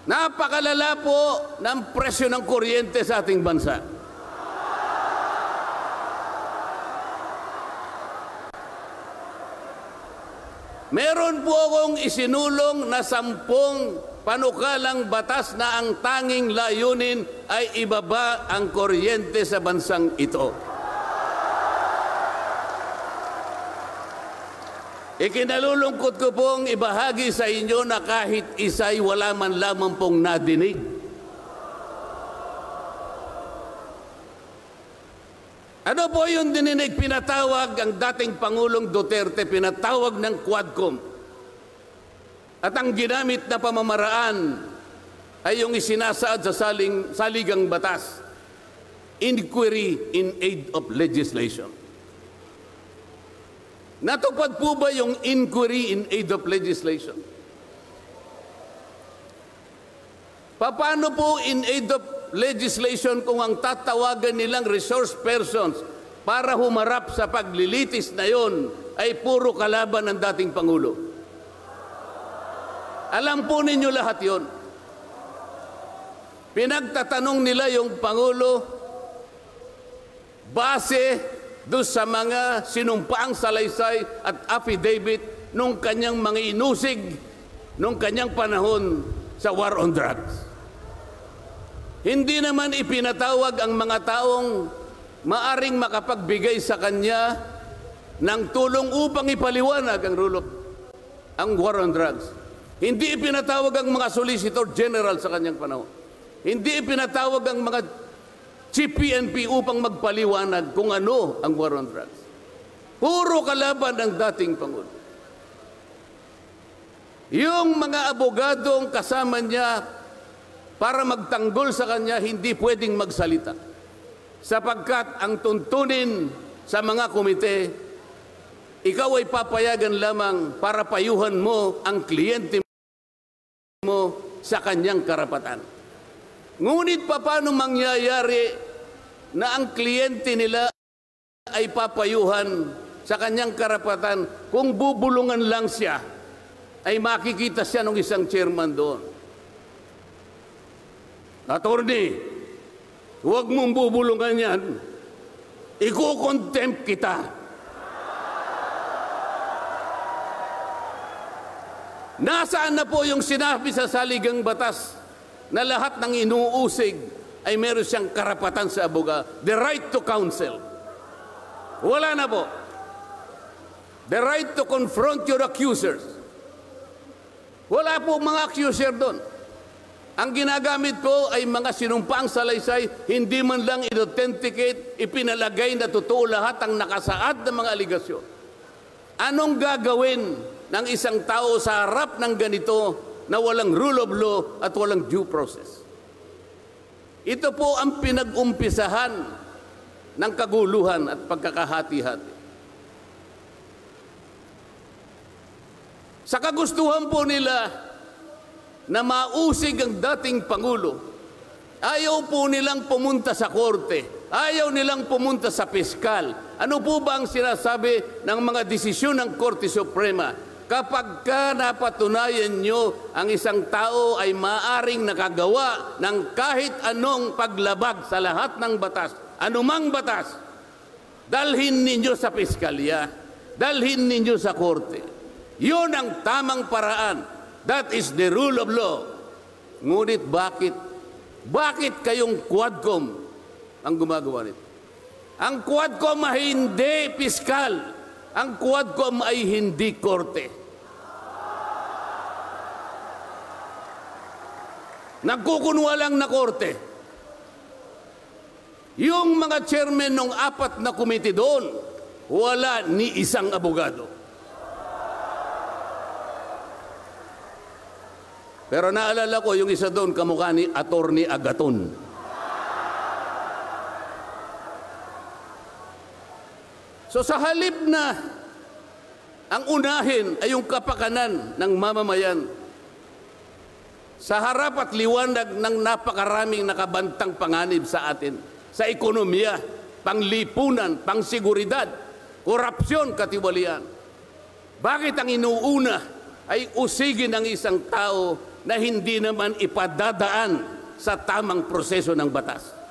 Napakalala po ng presyo ng kuryente sa ating bansa. Meron po akong isinulong na 10 panukalang batas na ang tanging layunin ay ibaba ang kuryente sa bansang ito. Ikinalulungkot ko pong ibahagi sa inyo na kahit isa'y wala man lamang pong nadinig. Ano po yung dininig? Pinatawag ang dating Pangulong Duterte, pinatawag ng Quadcom. At ang ginamit na pamamaraan ay yung isinasaad sa saligang batas, inquiry in aid of legislation. Natupad po ba yung inquiry in aid of legislation? Paano po in aid of legislation kung ang tatawagan nilang resource persons para humarap sa paglilitis na yon ay puro kalaban ng dating Pangulo? Alam po ninyo lahat yon. Pinagtatanong nila yung Pangulo base doon sa mga sinumpaang salaysay at affidavit nung kanyang mga inusig nung kanyang panahon sa war on drugs. Hindi naman ipinatawag ang mga taong maaring makapagbigay sa kanya ng tulong upang ipaliwanag ang war on drugs. Hindi ipinatawag ang mga Solicitor General sa kanyang panahon. Hindi ipinatawag ang mga Chief PNP upang magpaliwanag kung ano ang war on drugs. Puro kalaban ang dating Pangulo. Yung mga abogadong kasama niya para magtanggol sa kanya, hindi pwedeng magsalita. Sapagkat ang tuntunin sa mga komite, ikaw ay papayagan lamang para payuhan mo ang kliyente mo sa kanyang karapatan. Ngunit paano mangyayari na ang kliyente nila ay papayuhan sa kanyang karapatan kung bubulungan lang siya, ay makikita siya ng isang chairman doon. Attorney, huwag mong bubulungan yan. Iko-contempt kita. Nasaan na po yung sinabi sa saligang batas na lahat ng inuusig ay meron siyang karapatan sa abogado? The right to counsel. Wala na po. The right to confront your accusers. Wala po mga accuser doon. Ang ginagamit ko ay mga sinumpaang salaysay, hindi man lang in-authenticate, ipinalagay na totoo lahat ang nakasaad ng mga aligasyon. Anong gagawin ng isang tao sa harap ng ganito na walang rule of law at walang due process? Ito po ang pinag-umpisahan ng kaguluhan at pagkakahati-hati. Sa kagustuhan po nila na mausig ang dating Pangulo, ayaw po nilang pumunta sa korte, ayaw nilang pumunta sa piskal. Ano po ba ang sinasabi ng mga desisyon ng Korte Suprema? Kapag ka napatunayan nyo ang isang tao ay maaring nakagawa ng kahit anong paglabag sa lahat ng batas, anumang batas, dalhin ninyo sa piskalya, dalhin ninyo sa korte. Yun ang tamang paraan. That is the rule of law. Ngunit bakit kayong Quadcom ang gumagawa nito? Ang Quadcom ay hindi piskal. Ang Quadcom ay hindi korte. Nagkukunwa lang na korte. Yung mga chairman ng 4 na komite doon, wala ni isang abogado. Pero naalala ko yung isa doon, kamukha ni Attorney Agaton. So sa halip na ang unahin ay yung kapakanan ng mamamayan, sa harap at liwanag ng napakaraming nakabantang panganib sa atin, sa ekonomiya, panglipunan, pangseguridad, korupsyon, katiwalian. Bakit ang inuuna ay usigin ng isang tao na hindi naman ipadadaan sa tamang proseso ng batas.